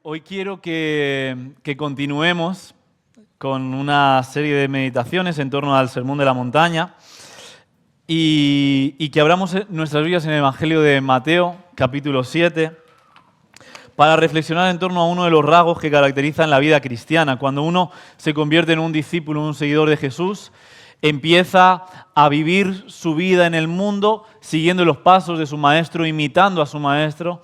Hoy quiero que continuemos con una serie de meditaciones en torno al Sermón de la Montaña y que abramos nuestras vidas en el Evangelio de Mateo, capítulo 7, para reflexionar en torno a uno de los rasgos que caracterizan la vida cristiana. Cuando uno se convierte en un discípulo, un seguidor de Jesús, empieza a vivir su vida en el mundo siguiendo los pasos de su maestro, imitando a su maestro.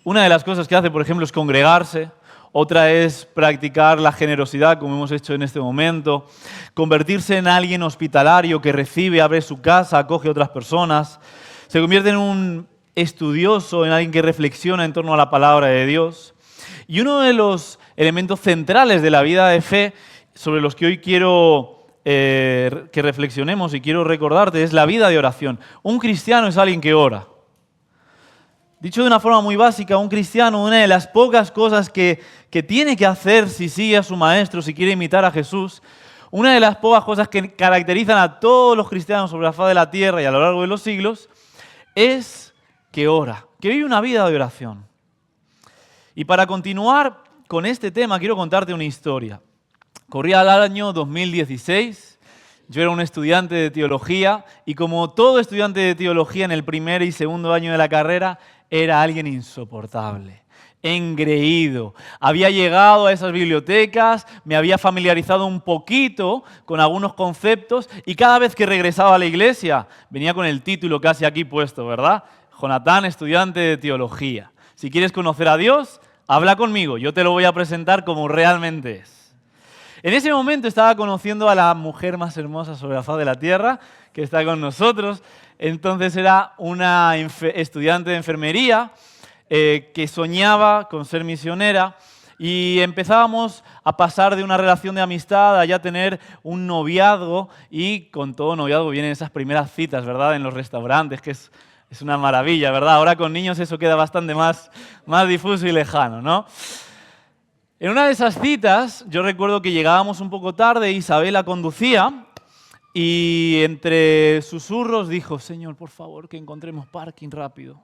Una de las cosas que hace, por ejemplo, es congregarse. Otra es practicar la generosidad, como hemos hecho en este momento. Convertirse en alguien hospitalario que recibe, abre su casa, acoge a otras personas. Se convierte en un estudioso, en alguien que reflexiona en torno a la palabra de Dios. Y uno de los elementos centrales de la vida de fe, sobre los que hoy quiero que reflexionemos y quiero recordarte, es la vida de oración. Un cristiano es alguien que ora. Dicho de una forma muy básica, un cristiano, una de las pocas cosas que tiene que hacer si sigue a su maestro, si quiere imitar a Jesús, una de las pocas cosas que caracterizan a todos los cristianos sobre la faz de la tierra y a lo largo de los siglos, es que ora, que vive una vida de oración. Y para continuar con este tema, quiero contarte una historia. Corría el año 2016, yo era un estudiante de teología y como todo estudiante de teología en el primer y segundo año de la carrera, era alguien insoportable, engreído. Había llegado a esas bibliotecas, me había familiarizado un poquito con algunos conceptos y cada vez que regresaba a la iglesia venía con el título casi aquí puesto, ¿verdad? Jonatán, estudiante de teología. Si quieres conocer a Dios, habla conmigo, yo te lo voy a presentar como realmente es. En ese momento estaba conociendo a la mujer más hermosa sobre la faz de la tierra, que está con nosotros. Entonces era una estudiante de enfermería que soñaba con ser misionera y empezábamos a pasar de una relación de amistad a ya tener un noviazgo y con todo noviazgo vienen esas primeras citas, ¿verdad? En los restaurantes, que es una maravilla, ¿verdad? Ahora con niños eso queda bastante más difuso y lejano, ¿no? En una de esas citas, yo recuerdo que llegábamos un poco tarde, Isabela conducía y entre susurros dijo, Señor, por favor, que encontremos parking rápido.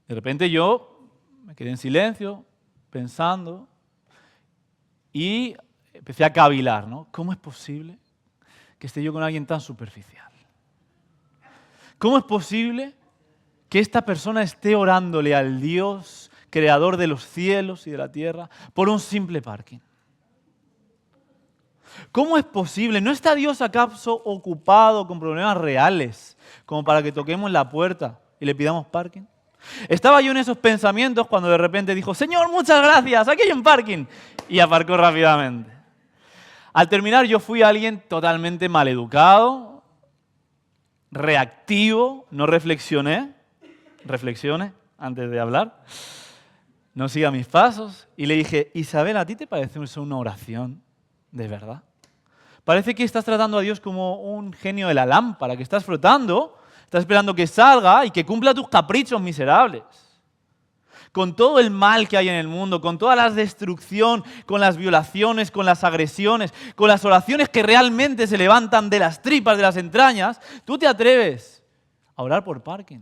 De repente yo me quedé en silencio, pensando y empecé a cavilar, ¿no? ¿Cómo es posible que esté yo con alguien tan superficial? ¿Cómo es posible que esta persona esté orándole al Dios creador de los cielos y de la tierra, por un simple parking? ¿Cómo es posible? ¿No está Dios acaso ocupado con problemas reales como para que toquemos la puerta y le pidamos parking? Estaba yo en esos pensamientos cuando de repente dijo, Señor, muchas gracias, aquí hay un parking. Y aparcó rápidamente. Al terminar yo fui alguien totalmente maleducado, reactivo, no reflexioné antes de hablar. No siga mis pasos. Y le dije, Isabel, ¿a ti te parece eso una oración de verdad? Parece que estás tratando a Dios como un genio de la lámpara, que estás frotando, estás esperando que salga y que cumpla tus caprichos miserables. Con todo el mal que hay en el mundo, con toda la destrucción, con las violaciones, con las agresiones, con las oraciones que realmente se levantan de las tripas, de las entrañas, tú te atreves a orar por parking.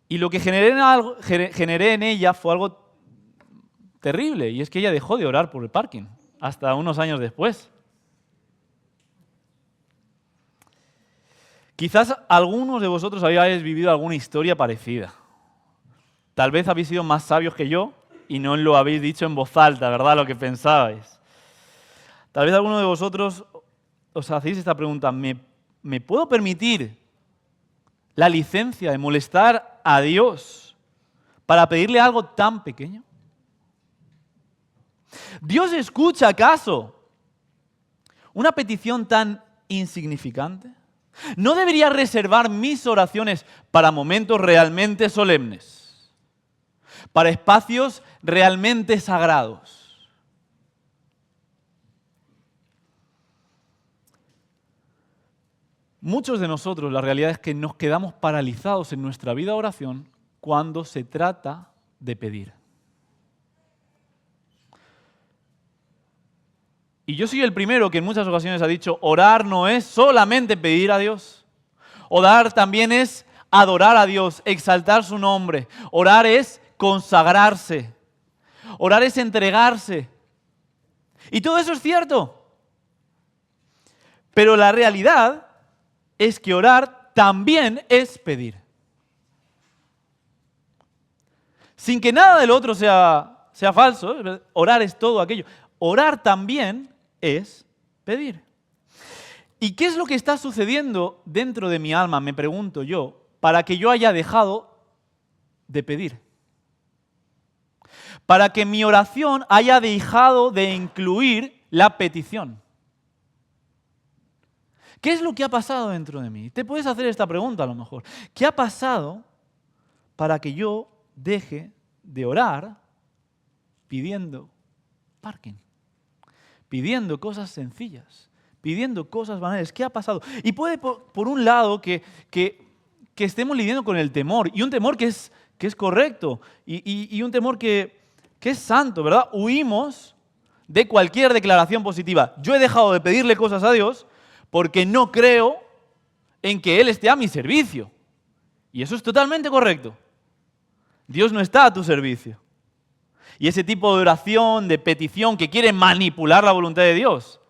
Y lo que generé en ella fue algo terrible, y es que ella dejó de orar por el parking, hasta unos años después. Quizás algunos de vosotros habéis vivido alguna historia parecida. Tal vez habéis sido más sabios que yo y no lo habéis dicho en voz alta, ¿verdad? Lo que pensabais. Tal vez alguno de vosotros os hacéis esta pregunta, ¿me puedo permitir la licencia de molestar a Dios para pedirle algo tan pequeño? ¿Dios escucha acaso una petición tan insignificante? ¿No debería reservar mis oraciones para momentos realmente solemnes? ¿Para espacios realmente sagrados? Muchos de nosotros, la realidad es que nos quedamos paralizados en nuestra vida de oración cuando se trata de pedir. Y yo soy el primero que en muchas ocasiones ha dicho, orar no es solamente pedir a Dios. Orar también es adorar a Dios, exaltar su nombre. Orar es consagrarse. Orar es entregarse. Y todo eso es cierto. Pero la realidad es que orar también es pedir. Sin que nada de lo otro sea falso, orar es todo aquello. Orar también es pedir. ¿Y qué es lo que está sucediendo dentro de mi alma, me pregunto yo, para que yo haya dejado de pedir? Para que mi oración haya dejado de incluir la petición. ¿Qué es lo que ha pasado dentro de mí? Te puedes hacer esta pregunta a lo mejor. ¿Qué ha pasado para que yo deje de orar pidiendo parking? Pidiendo cosas sencillas, pidiendo cosas banales. ¿Qué ha pasado? Y puede, por un lado, que estemos lidiando con el temor, y un temor que es correcto, y un temor que es santo, ¿verdad? Huimos de cualquier declaración positiva. Yo he dejado de pedirle cosas a Dios porque no creo en que Él esté a mi servicio. Y eso es totalmente correcto. Dios no está a tu servicio. Y ese tipo de oración, de petición que quiere manipular la voluntad de Dios,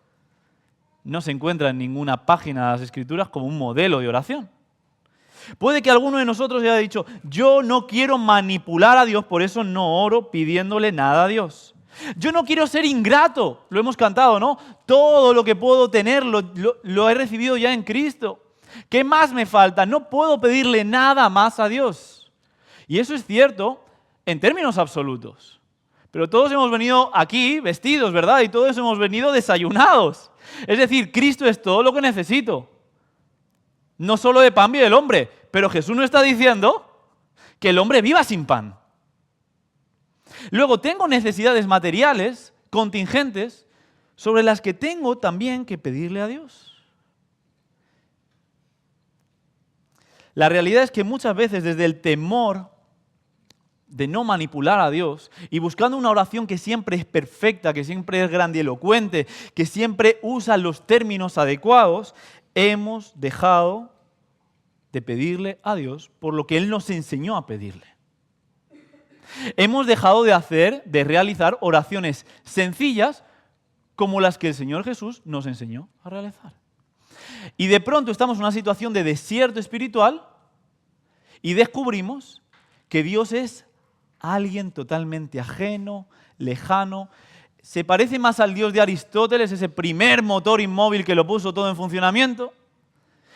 no se encuentra en ninguna página de las Escrituras como un modelo de oración. Puede que alguno de nosotros haya dicho, yo no quiero manipular a Dios, por eso no oro pidiéndole nada a Dios. Yo no quiero ser ingrato, lo hemos cantado, ¿no? Todo lo que puedo tener lo he recibido ya en Cristo. ¿Qué más me falta? No puedo pedirle nada más a Dios. Y eso es cierto en términos absolutos. Pero todos hemos venido aquí vestidos, ¿verdad? Y todos hemos venido desayunados. Es decir, Cristo es todo lo que necesito. No solo de pan vive el hombre, pero Jesús no está diciendo que el hombre viva sin pan. Luego tengo necesidades materiales, contingentes, sobre las que tengo también que pedirle a Dios. La realidad es que muchas veces desde el temor de no manipular a Dios y buscando una oración que siempre es perfecta, que siempre es grandilocuente, que siempre usa los términos adecuados, hemos dejado de pedirle a Dios por lo que Él nos enseñó a pedirle. Hemos dejado de realizar oraciones sencillas como las que el Señor Jesús nos enseñó a realizar. Y de pronto estamos en una situación de desierto espiritual y descubrimos que Dios es alguien totalmente ajeno, lejano. Se parece más al Dios de Aristóteles, ese primer motor inmóvil que lo puso todo en funcionamiento,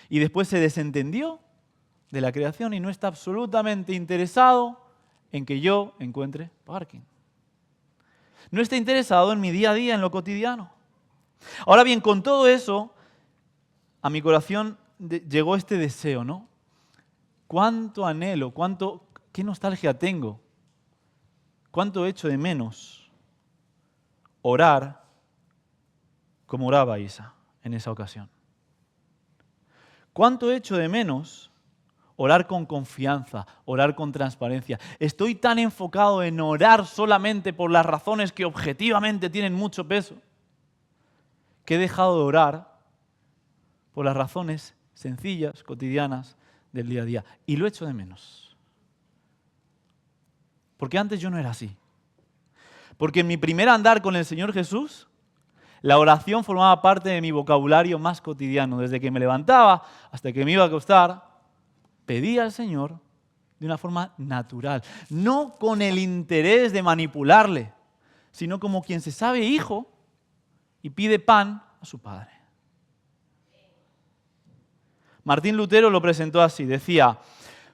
y después se desentendió de la creación y no está absolutamente interesado en que yo encuentre parking. No está interesado en mi día a día, en lo cotidiano. Ahora bien, con todo eso, a mi corazón llegó este deseo, ¿no? Cuánto anhelo, qué nostalgia tengo, cuánto echo de menos orar como oraba Isa en esa ocasión. Cuánto echo de menos orar con confianza, orar con transparencia. Estoy tan enfocado en orar solamente por las razones que objetivamente tienen mucho peso, que he dejado de orar por las razones sencillas, cotidianas del día a día. Y lo echo de menos. Porque antes yo no era así. Porque en mi primer andar con el Señor Jesús, la oración formaba parte de mi vocabulario más cotidiano. Desde que me levantaba hasta que me iba a acostar, pedía al Señor de una forma natural. No con el interés de manipularle, sino como quien se sabe hijo y pide pan a su padre. Martín Lutero lo presentó así, decía,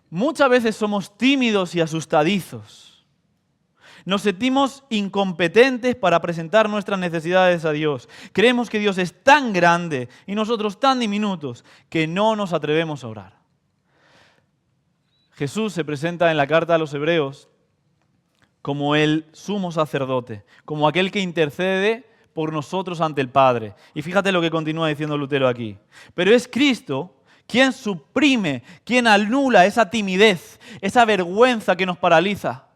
muchas veces somos tímidos y asustadizos. Nos sentimos incompetentes para presentar nuestras necesidades a Dios. Creemos que Dios es tan grande y nosotros tan diminutos que no nos atrevemos a orar. Jesús se presenta en la carta a los Hebreos como el sumo sacerdote, como aquel que intercede por nosotros ante el Padre. Y fíjate lo que continúa diciendo Lutero aquí. Pero es Cristo quien suprime, quien anula esa timidez, esa vergüenza que nos paraliza.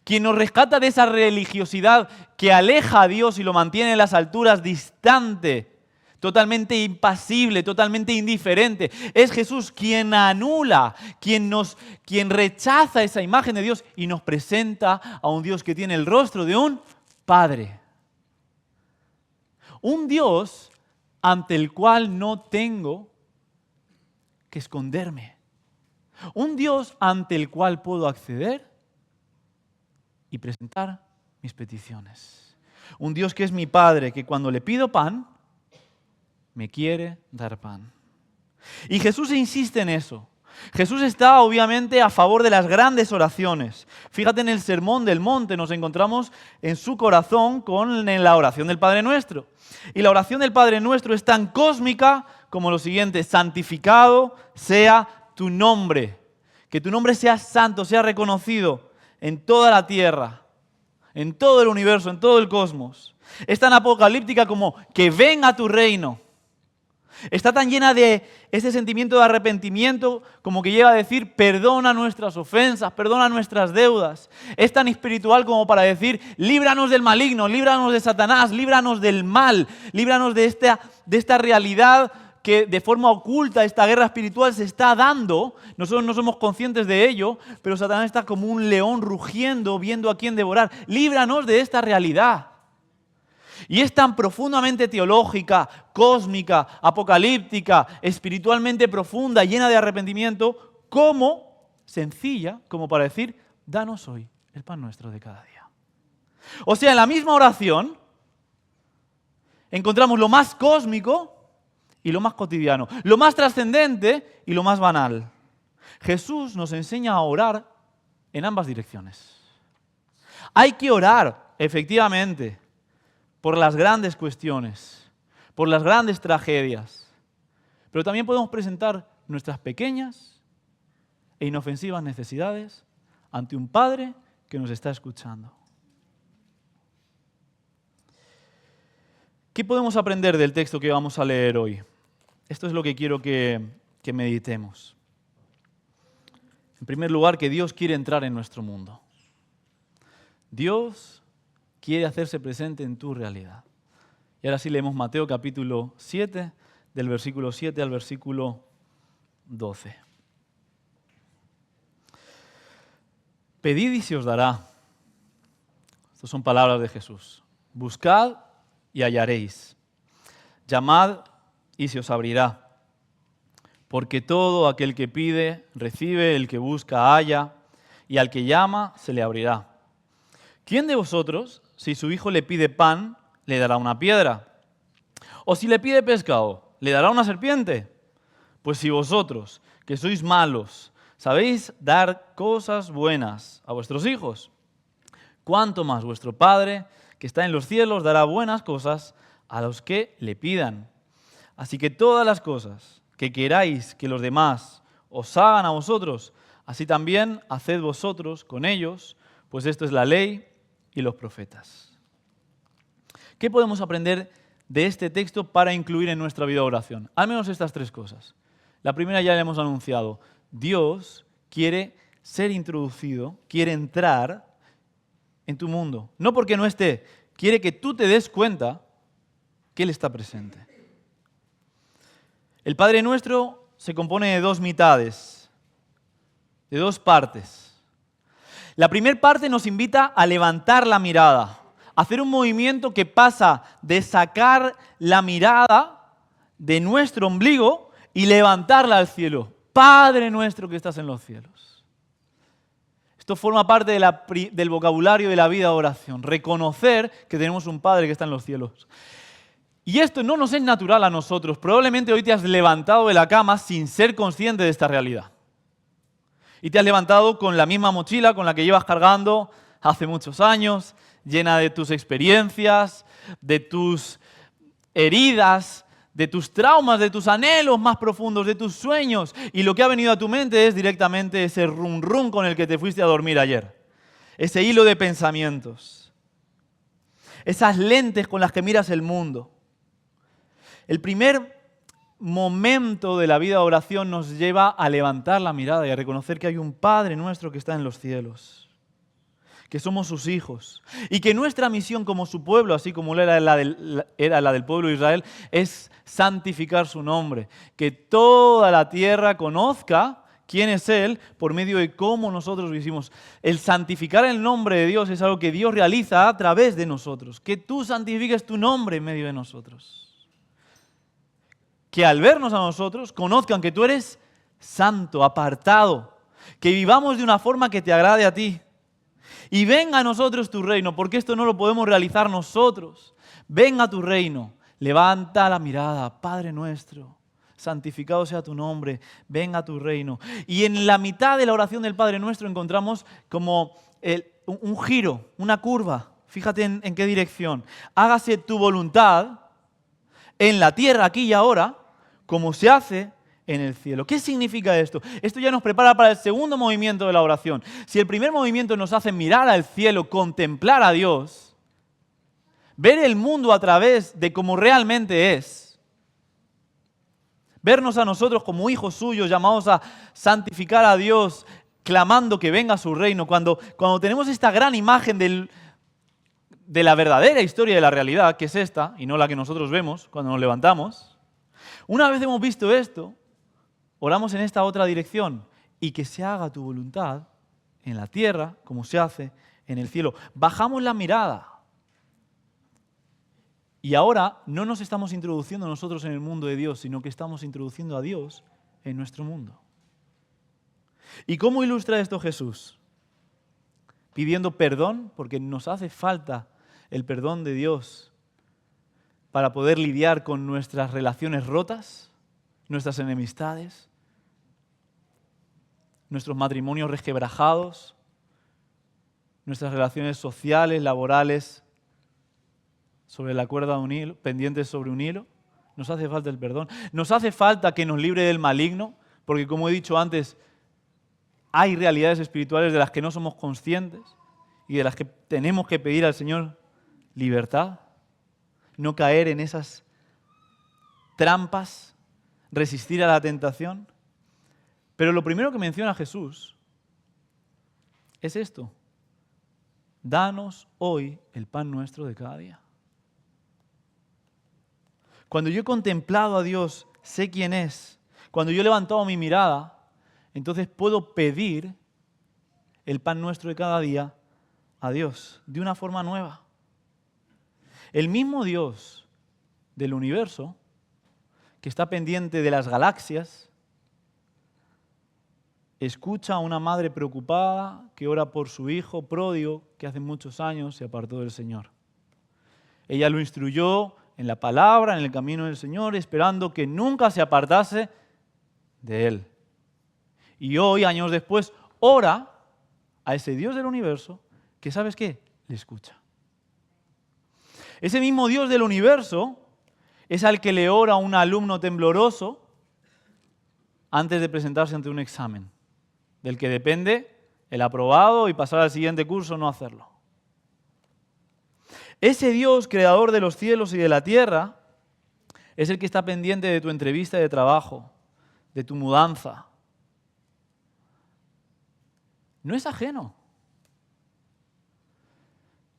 Quien nos rescata de esa religiosidad que aleja a Dios y lo mantiene en las alturas distante totalmente impasible, totalmente indiferente. Es Jesús quien anula, quien rechaza esa imagen de Dios y nos presenta a un Dios que tiene el rostro de un Padre. Un Dios ante el cual no tengo que esconderme. Un Dios ante el cual puedo acceder y presentar mis peticiones. Un Dios que es mi Padre, que cuando le pido pan, me quiere dar pan. Y Jesús insiste en eso. Jesús está obviamente a favor de las grandes oraciones. Fíjate en el Sermón del Monte, nos encontramos en su corazón con la oración del Padre Nuestro. Y la oración del Padre Nuestro es tan cósmica como lo siguiente: santificado sea tu nombre. Que tu nombre sea santo, sea reconocido en toda la tierra, en todo el universo, en todo el cosmos. Es tan apocalíptica como que venga tu reino. Está tan llena de ese sentimiento de arrepentimiento como que llega a decir: perdona nuestras ofensas, perdona nuestras deudas. Es tan espiritual como para decir: líbranos del maligno, líbranos de Satanás, líbranos del mal, líbranos de esta realidad que de forma oculta esta guerra espiritual se está dando. Nosotros no somos conscientes de ello, pero Satanás está como un león rugiendo, viendo a quién devorar. Líbranos de esta realidad. Y es tan profundamente teológica, cósmica, apocalíptica, espiritualmente profunda, llena de arrepentimiento, como sencilla, como para decir: danos hoy el pan nuestro de cada día. O sea, en la misma oración encontramos lo más cósmico y lo más cotidiano, lo más trascendente y lo más banal. Jesús nos enseña a orar en ambas direcciones. Hay que orar, efectivamente, por las grandes cuestiones, por las grandes tragedias. Pero también podemos presentar nuestras pequeñas e inofensivas necesidades ante un Padre que nos está escuchando. ¿Qué podemos aprender del texto que vamos a leer hoy? Esto es lo que quiero que meditemos. En primer lugar, que Dios quiere entrar en nuestro mundo. Dios quiere hacerse presente en tu realidad. Y ahora sí leemos Mateo capítulo 7, del versículo 7 al versículo 12. Pedid y se os dará. Estas son palabras de Jesús. Buscad y hallaréis. Llamad y se os abrirá. Porque todo aquel que pide, recibe; el que busca, halla; y al que llama, se le abrirá. ¿Quién de vosotros, si su hijo le pide pan, le dará una piedra? ¿O si le pide pescado, le dará una serpiente? Pues si vosotros, que sois malos, sabéis dar cosas buenas a vuestros hijos, ¿cuánto más vuestro Padre, que está en los cielos, dará buenas cosas a los que le pidan? Así que todas las cosas que queráis que los demás os hagan a vosotros, así también haced vosotros con ellos, pues esto es la ley y los profetas. ¿Qué podemos aprender de este texto para incluir en nuestra vida de oración? Al menos estas tres cosas. La primera ya la hemos anunciado. Dios quiere ser introducido, quiere entrar en tu mundo. No porque no esté, quiere que tú te des cuenta que Él está presente. El Padre Nuestro se compone de dos mitades, de dos partes. La primera parte nos invita a levantar la mirada, a hacer un movimiento que pasa de sacar la mirada de nuestro ombligo y levantarla al cielo. Padre nuestro que estás en los cielos. Esto forma parte del vocabulario de la vida de oración. Reconocer que tenemos un Padre que está en los cielos. Y esto no nos es natural a nosotros. Probablemente hoy te has levantado de la cama sin ser consciente de esta realidad. Y te has levantado con la misma mochila con la que llevas cargando hace muchos años, llena de tus experiencias, de tus heridas, de tus traumas, de tus anhelos más profundos, de tus sueños. Y lo que ha venido a tu mente es directamente ese rum rum con el que te fuiste a dormir ayer. Ese hilo de pensamientos. Esas lentes con las que miras el mundo. El primer momento de la vida de oración nos lleva a levantar la mirada y a reconocer que hay un Padre nuestro que está en los cielos, que somos sus hijos y que nuestra misión como su pueblo, así como era la del pueblo de Israel, es santificar su nombre. Que toda la tierra conozca quién es Él por medio de cómo nosotros vivimos. El santificar el nombre de Dios es algo que Dios realiza a través de nosotros. Que tú santifiques tu nombre en medio de nosotros. Que al vernos a nosotros conozcan que tú eres santo, apartado. Que vivamos de una forma que te agrade a ti. Y venga a nosotros tu reino, porque esto no lo podemos realizar nosotros. Venga tu reino, levanta la mirada, Padre nuestro, santificado sea tu nombre, venga tu reino. Y en la mitad de la oración del Padre nuestro encontramos como un giro, una curva. Fíjate en qué dirección. Hágase tu voluntad en la tierra, aquí y ahora, como se hace en el cielo. ¿Qué significa esto? Esto ya nos prepara para el segundo movimiento de la oración. Si el primer movimiento nos hace mirar al cielo, contemplar a Dios, ver el mundo a través de cómo realmente es, vernos a nosotros como hijos suyos llamados a santificar a Dios, clamando que venga su reino, cuando tenemos esta gran imagen de la verdadera historia de la realidad, que es esta, y no la que nosotros vemos cuando nos levantamos, una vez hemos visto esto, oramos en esta otra dirección, y que se haga tu voluntad en la tierra como se hace en el cielo. Bajamos la mirada. Y ahora no nos estamos introduciendo nosotros en el mundo de Dios, sino que estamos introduciendo a Dios en nuestro mundo. ¿Y cómo ilustra esto Jesús? Pidiendo perdón, porque nos hace falta el perdón de Dios para poder lidiar con nuestras relaciones rotas, nuestras enemistades, nuestros matrimonios resquebrajados, nuestras relaciones sociales, laborales, sobre la cuerda de un hilo, pendientes sobre un hilo. Nos hace falta el perdón. Nos hace falta que nos libre del maligno, porque como he dicho antes, hay realidades espirituales de las que no somos conscientes y de las que tenemos que pedir al Señor libertad, no caer en esas trampas, resistir a la tentación. Pero lo primero que menciona Jesús es esto: danos hoy el pan nuestro de cada día. Cuando yo he contemplado a Dios, sé quién es. Cuando yo he levantado mi mirada, entonces puedo pedir el pan nuestro de cada día a Dios de una forma nueva. El mismo Dios del universo, que está pendiente de las galaxias, escucha a una madre preocupada que ora por su hijo pródigo que hace muchos años se apartó del Señor. Ella lo instruyó en la palabra, en el camino del Señor, esperando que nunca se apartase de Él. Y hoy, años después, ora a ese Dios del universo que, ¿sabes qué?, le escucha. Ese mismo Dios del universo es al que le ora a un alumno tembloroso antes de presentarse ante un examen, del que depende el aprobado y pasar al siguiente curso o no hacerlo. Ese Dios, creador de los cielos y de la tierra, es el que está pendiente de tu entrevista de trabajo, de tu mudanza. No es ajeno.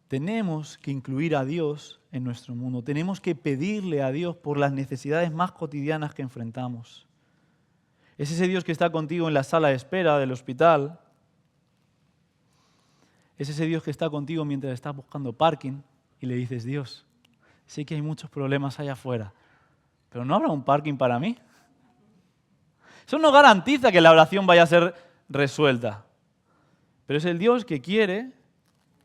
Tenemos que incluir a Dios en nuestro mundo. Tenemos que pedirle a Dios por las necesidades más cotidianas que enfrentamos. Es ese Dios que está contigo en la sala de espera del hospital. Es ese Dios que está contigo mientras estás buscando parking y le dices: Dios, sé que hay muchos problemas allá afuera, pero ¿no habrá un parking para mí? Eso no garantiza que la oración vaya a ser resuelta, pero es el Dios que quiere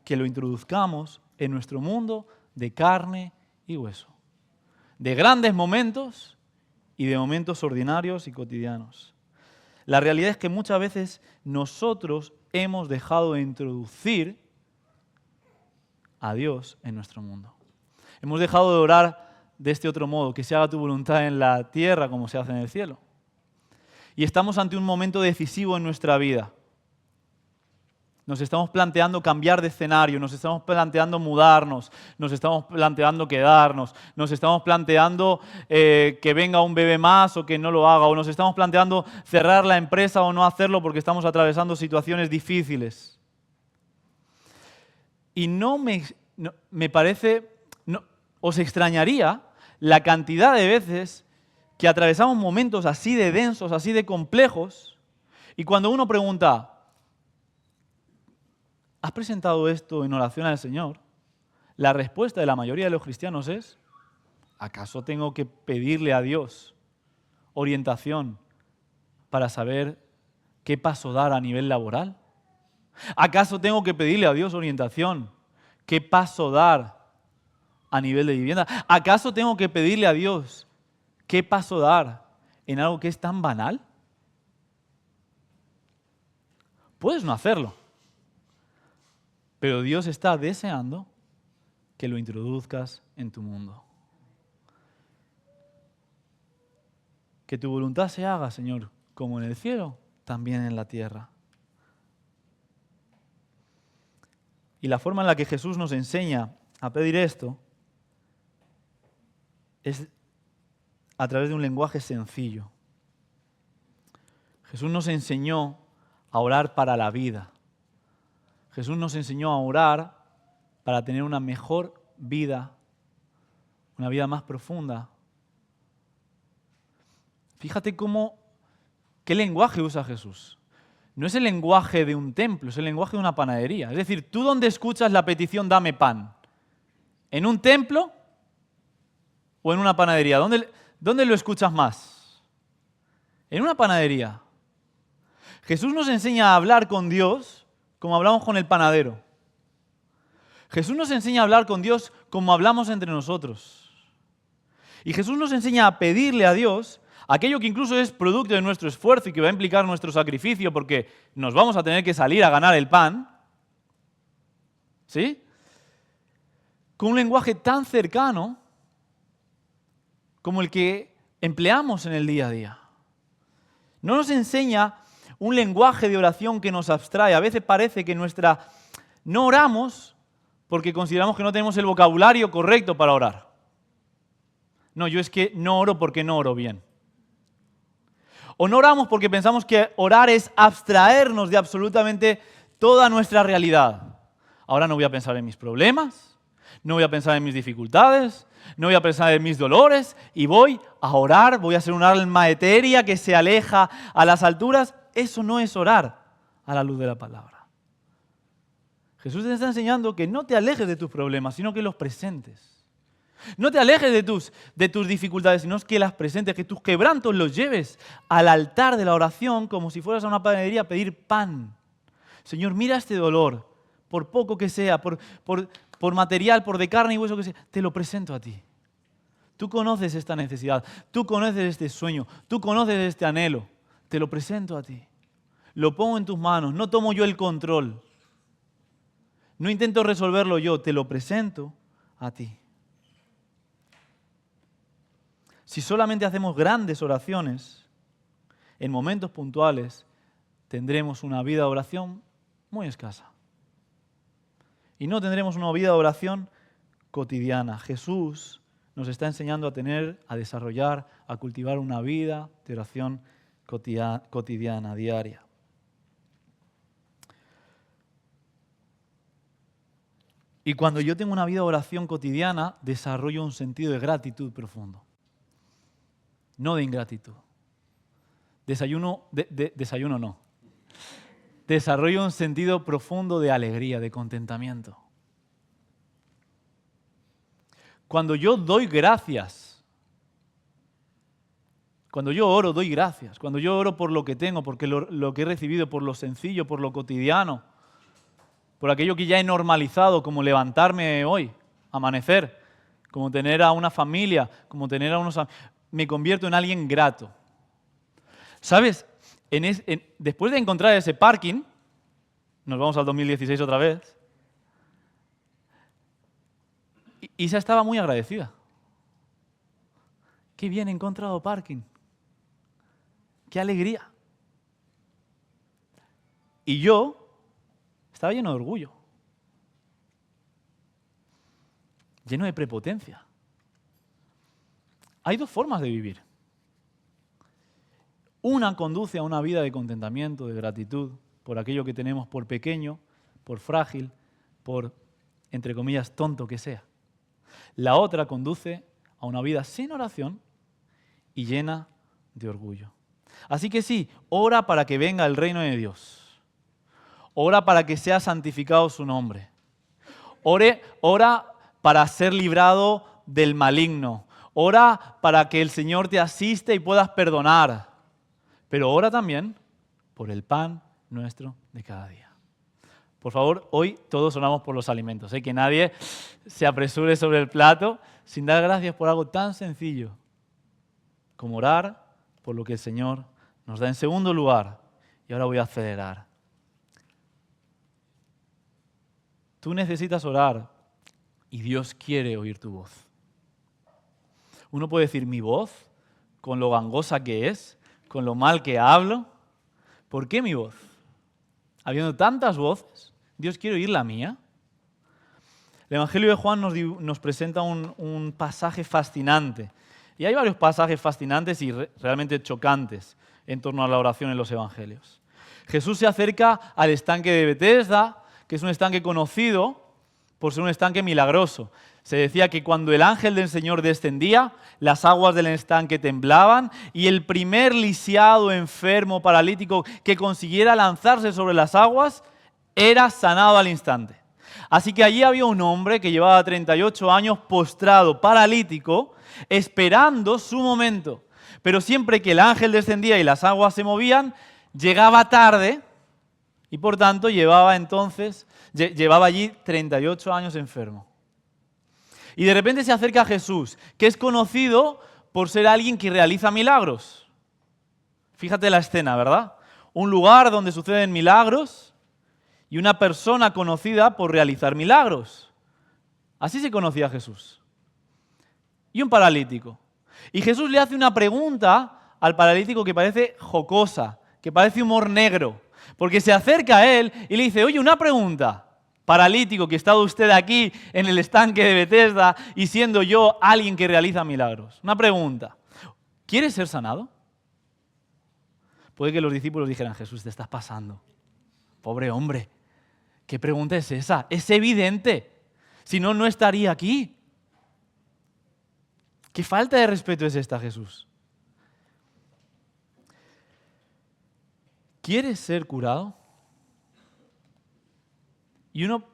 que lo introduzcamos en nuestro mundo de carne y hueso, de grandes momentos y de momentos ordinarios y cotidianos. La realidad es que muchas veces nosotros hemos dejado de introducir a Dios en nuestro mundo. Hemos dejado de orar de este otro modo, que se haga tu voluntad en la tierra como se hace en el cielo. Y estamos ante un momento decisivo en nuestra vida. Nos estamos planteando cambiar de escenario, nos estamos planteando mudarnos, nos estamos planteando quedarnos, nos estamos planteando que venga un bebé más o que no lo haga, o nos estamos planteando cerrar la empresa o no hacerlo porque estamos atravesando situaciones difíciles. Y me parece, os extrañaría la cantidad de veces que atravesamos momentos así de densos, así de complejos, y cuando uno pregunta, ¿has presentado esto en oración al Señor? La respuesta de la mayoría de los cristianos es, ¿acaso tengo que pedirle a Dios orientación para saber qué paso dar a nivel laboral? ¿Acaso tengo que pedirle a Dios orientación? ¿Qué paso dar a nivel de vivienda? ¿Acaso tengo que pedirle a Dios qué paso dar en algo que es tan banal? Puedes no hacerlo, pero Dios está deseando que lo introduzcas en tu mundo. Que tu voluntad se haga, Señor, como en el cielo, también en la tierra. Y la forma en la que Jesús nos enseña a pedir esto es a través de un lenguaje sencillo. Jesús nos enseñó a orar para la vida. Jesús nos enseñó a orar para tener una mejor vida, una vida más profunda. Fíjate qué lenguaje usa Jesús. No es el lenguaje de un templo, es el lenguaje de una panadería. Es decir, ¿tú dónde escuchas la petición dame pan? ¿En un templo o en una panadería? ¿Dónde lo escuchas más? En una panadería. Jesús nos enseña a hablar con Dios como hablamos con el panadero. Jesús nos enseña a hablar con Dios como hablamos entre nosotros. Y Jesús nos enseña a pedirle a Dios aquello que incluso es producto de nuestro esfuerzo y que va a implicar nuestro sacrificio porque nos vamos a tener que salir a ganar el pan. ¿Sí? Con un lenguaje tan cercano como el que empleamos en el día a día. No nos enseña un lenguaje de oración que nos abstrae. A veces parece que no oramos porque consideramos que no tenemos el vocabulario correcto para orar. No, yo es que no oro porque no oro bien. O no oramos porque pensamos que orar es abstraernos de absolutamente toda nuestra realidad. Ahora no voy a pensar en mis problemas, no voy a pensar en mis dificultades, no voy a pensar en mis dolores y voy a orar, voy a ser un alma etérea que se aleja a las alturas. Eso no es orar a la luz de la palabra. Jesús te está enseñando que no te alejes de tus problemas, sino que los presentes. No te alejes de tus dificultades, sino que las presentes, que tus quebrantos los lleves al altar de la oración como si fueras a una panadería a pedir pan. Señor, mira este dolor, por poco que sea, por material, por de carne y hueso que sea, te lo presento a ti. Tú conoces esta necesidad, tú conoces este sueño, tú conoces este anhelo, te lo presento a ti. Lo pongo en tus manos, no tomo yo el control. No intento resolverlo yo, te lo presento a ti. Si solamente hacemos grandes oraciones en momentos puntuales, tendremos una vida de oración muy escasa. Y no tendremos una vida de oración cotidiana. Jesús nos está enseñando a desarrollar, a cultivar una vida de oración cotidiana, diaria. Y cuando yo tengo una vida de oración cotidiana, desarrollo un sentido de gratitud profundo. No de ingratitud. Desarrollo un sentido profundo de alegría, de contentamiento. Cuando yo doy gracias, cuando yo oro, doy gracias. Cuando yo oro por lo que tengo, porque lo que he recibido, por lo sencillo, por lo cotidiano, por aquello que ya he normalizado, como levantarme hoy, amanecer, como tener a una familia, como tener a unos amigos, me convierto en alguien grato. ¿Sabes? Después de encontrar ese parking, nos vamos al 2016 otra vez, Isa estaba muy agradecida. Qué bien he encontrado parking. Qué alegría. Y yo estaba lleno de orgullo, lleno de prepotencia. Hay dos formas de vivir. Una conduce a una vida de contentamiento, de gratitud, por aquello que tenemos, por pequeño, por frágil, por entre comillas, tonto que sea. La otra conduce a una vida sin oración y llena de orgullo. Así que sí, ora para que venga el reino de Dios. Ora para que sea santificado su nombre. Ora para ser librado del maligno. Ora para que el Señor te asiste y puedas perdonar. Pero ora también por el pan nuestro de cada día. Por favor, hoy todos oramos por los alimentos. Que nadie se apresure sobre el plato sin dar gracias por algo tan sencillo como orar por lo que el Señor nos da. En segundo lugar, y ahora voy a acelerar, tú necesitas orar y Dios quiere oír tu voz. Uno puede decir, mi voz, con lo gangosa que es, con lo mal que hablo, ¿por qué mi voz? Habiendo tantas voces, ¿Dios quiere oír la mía? El Evangelio de Juan nos presenta un pasaje fascinante. Y hay varios pasajes fascinantes y realmente chocantes en torno a la oración en los Evangelios. Jesús se acerca al estanque de Betesda, que es un estanque conocido por ser un estanque milagroso. Se decía que cuando el ángel del Señor descendía, las aguas del estanque temblaban y el primer lisiado, enfermo, paralítico que consiguiera lanzarse sobre las aguas era sanado al instante. Así que allí había un hombre que llevaba 38 años postrado, paralítico, esperando su momento. Pero siempre que el ángel descendía y las aguas se movían, llegaba tarde y por tanto llevaba allí 38 años enfermo. Y de repente se acerca a Jesús, que es conocido por ser alguien que realiza milagros. Fíjate la escena, ¿verdad? Un lugar donde suceden milagros y una persona conocida por realizar milagros. Así se conocía a Jesús. Y un paralítico. Y Jesús le hace una pregunta al paralítico que parece jocosa, que parece humor negro, porque se acerca a él y le dice, oye, una pregunta. Paralítico, que ha estado usted aquí en el estanque de Betesda y siendo yo alguien que realiza milagros. Una pregunta. ¿Quieres ser sanado? Puede que los discípulos dijeran, Jesús, te estás pasando. Pobre hombre, ¿qué pregunta es esa? Es evidente. Si no, no estaría aquí. ¿Qué falta de respeto es esta, Jesús? ¿Quieres ser curado? Y uno,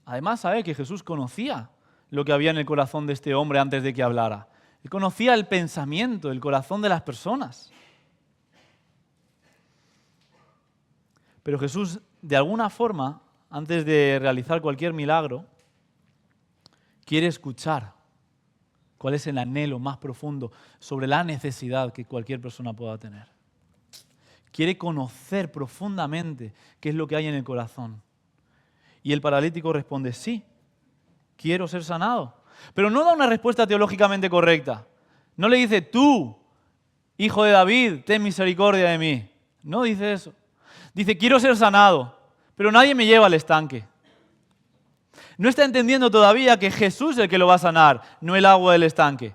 además, sabe que Jesús conocía lo que había en el corazón de este hombre antes de que hablara. Él conocía el pensamiento, el corazón de las personas. Pero Jesús, de alguna forma, antes de realizar cualquier milagro, quiere escuchar cuál es el anhelo más profundo sobre la necesidad que cualquier persona pueda tener. Quiere conocer profundamente qué es lo que hay en el corazón. Y el paralítico responde, sí, quiero ser sanado. Pero no da una respuesta teológicamente correcta. No le dice, tú, hijo de David, ten misericordia de mí. No dice eso. Dice, quiero ser sanado, pero nadie me lleva al estanque. No está entendiendo todavía que Jesús es el que lo va a sanar, no el agua del estanque.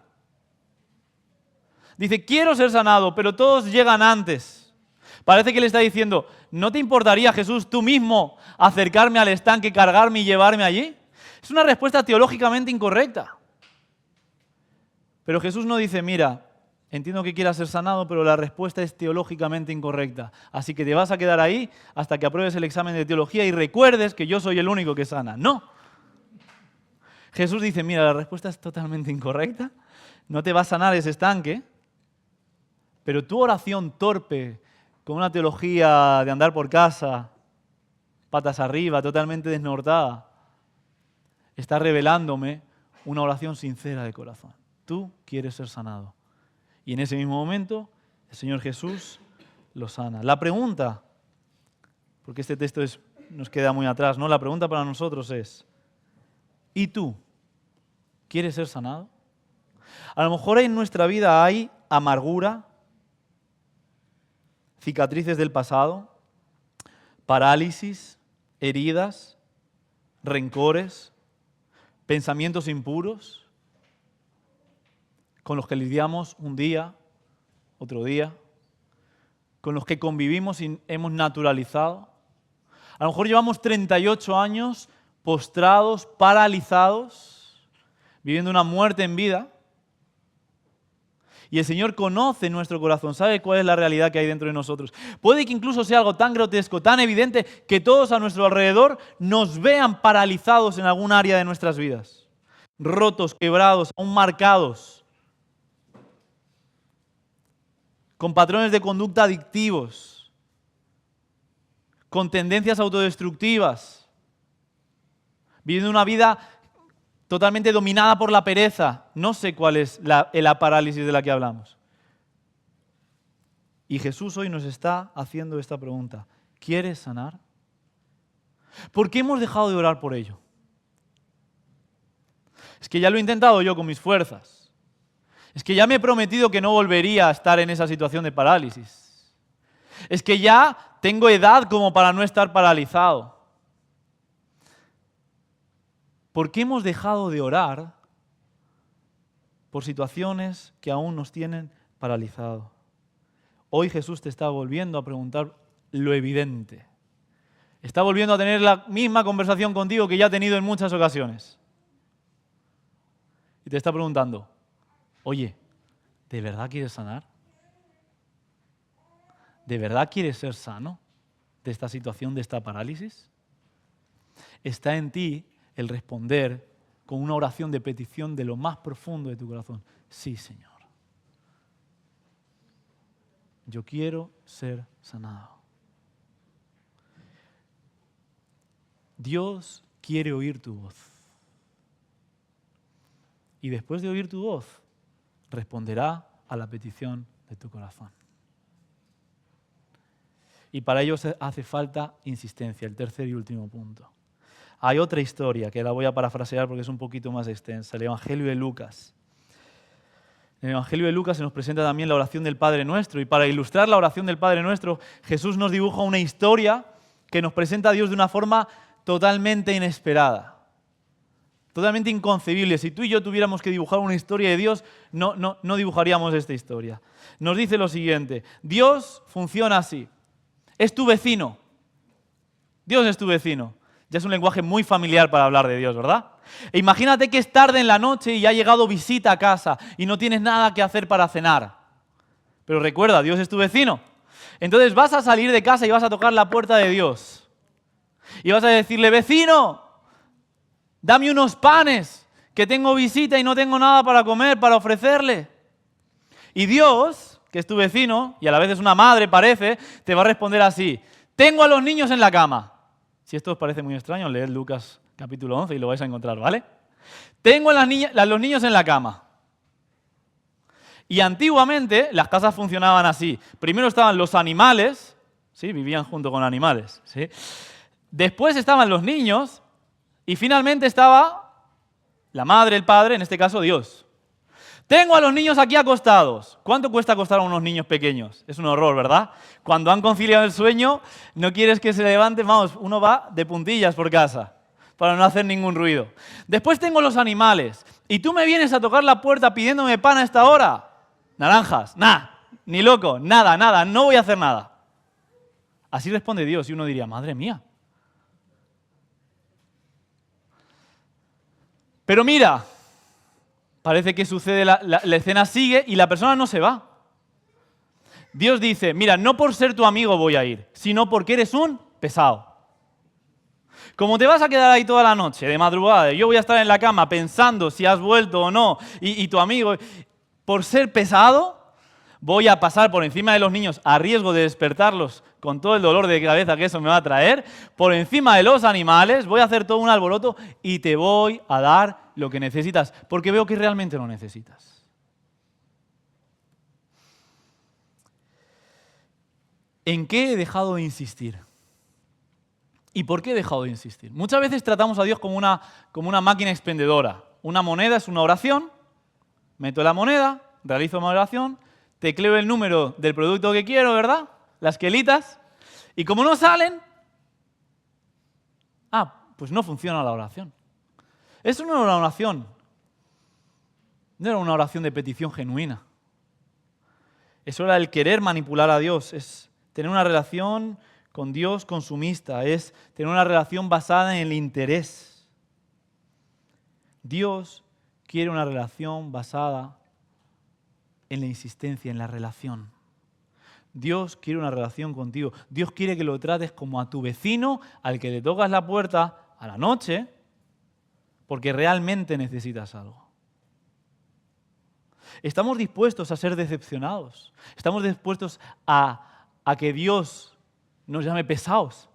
Dice, quiero ser sanado, pero todos llegan antes. Parece que le está diciendo, ¿no te importaría, Jesús, tú mismo acercarme al estanque, cargarme y llevarme allí? Es una respuesta teológicamente incorrecta. Pero Jesús no dice, mira, entiendo que quieras ser sanado, pero la respuesta es teológicamente incorrecta. Así que te vas a quedar ahí hasta que apruebes el examen de teología y recuerdes que yo soy el único que sana. No. Jesús dice, mira, la respuesta es totalmente incorrecta. No te va a sanar ese estanque, pero tu oración torpe, con una teología de andar por casa, patas arriba, totalmente desnortada, está revelándome una oración sincera de corazón. Tú quieres ser sanado. Y en ese mismo momento, el Señor Jesús lo sana. La pregunta, porque este texto nos queda muy atrás, ¿no? La pregunta para nosotros es, ¿y tú quieres ser sanado? A lo mejor en nuestra vida hay amargura, cicatrices del pasado, parálisis, heridas, rencores, pensamientos impuros con los que lidiamos un día, otro día, con los que convivimos y hemos naturalizado. A lo mejor llevamos 38 años postrados, paralizados, viviendo una muerte en vida. Y el Señor conoce nuestro corazón, sabe cuál es la realidad que hay dentro de nosotros. Puede que incluso sea algo tan grotesco, tan evidente, que todos a nuestro alrededor nos vean paralizados en algún área de nuestras vidas. Rotos, quebrados, aún marcados. Con patrones de conducta adictivos. Con tendencias autodestructivas. Viviendo una vida totalmente dominada por la pereza. No sé cuál es la parálisis de la que hablamos. Y Jesús hoy nos está haciendo esta pregunta. ¿Quieres sanar? ¿Por qué hemos dejado de orar por ello? Es que ya lo he intentado yo con mis fuerzas. Es que ya me he prometido que no volvería a estar en esa situación de parálisis. Es que ya tengo edad como para no estar paralizado. ¿Por qué hemos dejado de orar por situaciones que aún nos tienen paralizado? Hoy Jesús te está volviendo a preguntar lo evidente. Está volviendo a tener la misma conversación contigo que ya ha tenido en muchas ocasiones. Y te está preguntando, oye, ¿de verdad quieres sanar? ¿De verdad quieres ser sano de esta situación, de esta parálisis? Está en ti el responder con una oración de petición de lo más profundo de tu corazón. Sí, Señor. Yo quiero ser sanado. Dios quiere oír tu voz. Y después de oír tu voz, responderá a la petición de tu corazón. Y para ello hace falta insistencia, el tercer y último punto. Hay otra historia que la voy a parafrasear porque es un poquito más extensa, el Evangelio de Lucas. En el Evangelio de Lucas se nos presenta también la oración del Padre Nuestro y para ilustrar la oración del Padre Nuestro, Jesús nos dibuja una historia que nos presenta a Dios de una forma totalmente inesperada, totalmente inconcebible. Si tú y yo tuviéramos que dibujar una historia de Dios, no dibujaríamos esta historia. Nos dice lo siguiente, Dios funciona así, es tu vecino, Dios es tu vecino. Ya es un lenguaje muy familiar para hablar de Dios, ¿verdad? E imagínate que es tarde en la noche y ha llegado visita a casa y no tienes nada que hacer para cenar. Pero recuerda, Dios es tu vecino. Entonces vas a salir de casa y vas a tocar la puerta de Dios. Y vas a decirle, vecino, dame unos panes, que tengo visita y no tengo nada para comer, para ofrecerle. Y Dios, que es tu vecino, y a la vez es una madre, parece, te va a responder así, tengo a los niños en la cama. Si esto os parece muy extraño, leed Lucas capítulo 11 y lo vais a encontrar, ¿vale? Tengo a los niños en la cama. Y antiguamente las casas funcionaban así. Primero estaban los animales, ¿sí? Vivían junto con animales, ¿sí? Después estaban los niños y finalmente estaba la madre, el padre, en este caso Dios. Tengo a los niños aquí acostados. ¿Cuánto cuesta acostar a unos niños pequeños? Es un horror, ¿verdad? Cuando han conciliado el sueño, no quieres que se levanten, vamos, uno va de puntillas por casa para no hacer ningún ruido. Después tengo los animales. Y tú me vienes a tocar la puerta pidiéndome pan a esta hora. Naranjas, nada, ni loco, nada, no voy a hacer nada. Así responde Dios y uno diría, madre mía. Pero mira, parece que sucede, la escena sigue y la persona no se va. Dios dice, mira, no por ser tu amigo voy a ir, sino porque eres un pesado. Como te vas a quedar ahí toda la noche, de madrugada, yo voy a estar en la cama pensando si has vuelto o no, y tu amigo, por ser pesado, voy a pasar por encima de los niños a riesgo de despertarlos con todo el dolor de cabeza que eso me va a traer, por encima de los animales, voy a hacer todo un alboroto y te voy a dar lo que necesitas, porque veo que realmente lo necesitas. ¿En qué he dejado de insistir? ¿Y por qué he dejado de insistir? Muchas veces tratamos a Dios como una máquina expendedora. Una moneda es una oración, meto la moneda, realizo una oración, tecleo el número del producto que quiero, ¿verdad? Las quelitas, y como no salen, pues no funciona la oración. Eso no era una oración, no era una oración de petición genuina. Eso era el querer manipular a Dios, es tener una relación con Dios consumista, es tener una relación basada en el interés. Dios quiere una relación basada en la insistencia, en la relación. Dios quiere una relación contigo. Dios quiere que lo trates como a tu vecino, al que le tocas la puerta a la noche, porque realmente necesitas algo. Estamos dispuestos a ser decepcionados. Estamos dispuestos a que Dios nos llame pesados.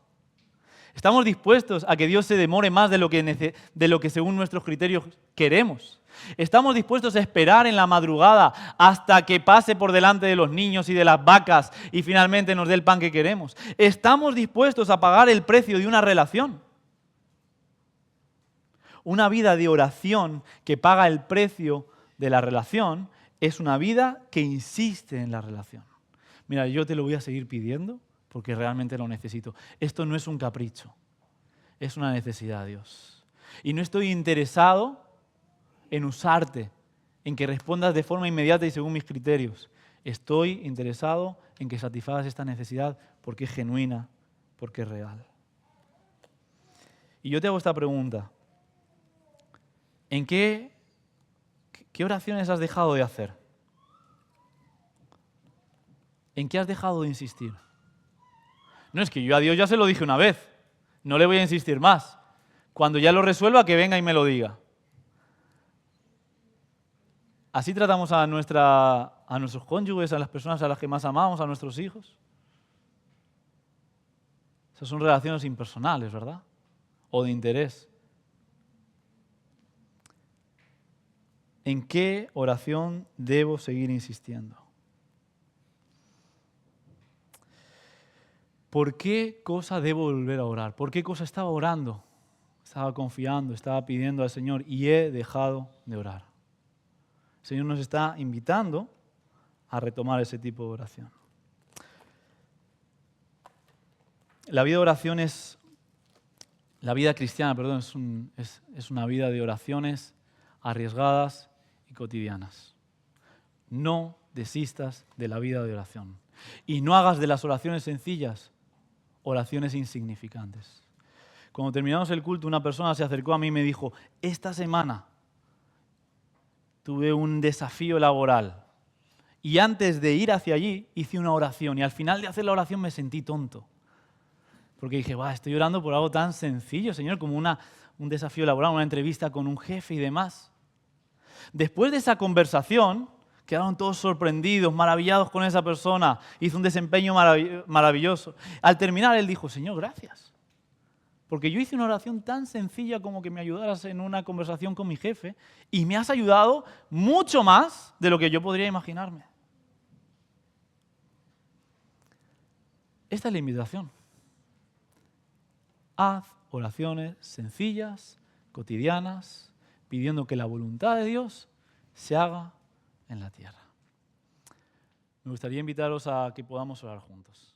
Estamos dispuestos a que Dios se demore más de lo que según nuestros criterios queremos. Estamos dispuestos a esperar en la madrugada hasta que pase por delante de los niños y de las vacas y finalmente nos dé el pan que queremos. Estamos dispuestos a pagar el precio de una relación. Una vida de oración que paga el precio de la relación es una vida que insiste en la relación. Mira, yo te lo voy a seguir pidiendo porque realmente lo necesito. Esto no es un capricho, es una necesidad, Dios. Y no estoy interesado en usarte, en que respondas de forma inmediata y según mis criterios. Estoy interesado en que satisfagas esta necesidad porque es genuina, porque es real. Y yo te hago esta pregunta. ¿En qué oraciones has dejado de hacer? ¿En qué has dejado de insistir? No, es que yo a Dios ya se lo dije una vez, no le voy a insistir más. Cuando ya lo resuelva, que venga y me lo diga. ¿Así tratamos a nuestros cónyuges, a las personas a las que más amamos, a nuestros hijos? Esas son relaciones impersonales, ¿verdad? O de interés. ¿En qué oración debo seguir insistiendo? ¿Por qué cosa debo volver a orar? ¿Por qué cosa estaba orando? Estaba confiando, estaba pidiendo al Señor y he dejado de orar. El Señor nos está invitando a retomar ese tipo de oración. La vida cristiana, es una vida de oraciones arriesgadas y cotidianas. No desistas de la vida de oración. Y no hagas de las oraciones sencillas oraciones insignificantes. Cuando terminamos el culto, una persona se acercó a mí y me dijo, esta semana tuve un desafío laboral y antes de ir hacia allí hice una oración y al final de hacer la oración me sentí tonto. Porque dije, estoy orando por algo tan sencillo, Señor, como un desafío laboral, una entrevista con un jefe y demás. Después de esa conversación, quedaron todos sorprendidos, maravillados con esa persona. Hizo un desempeño maravilloso. Al terminar, él dijo, Señor, gracias. Porque yo hice una oración tan sencilla como que me ayudaras en una conversación con mi jefe y me has ayudado mucho más de lo que yo podría imaginarme. Esta es la invitación. Haz oraciones sencillas, cotidianas, pidiendo que la voluntad de Dios se haga en la tierra. Me gustaría invitaros a que podamos orar juntos.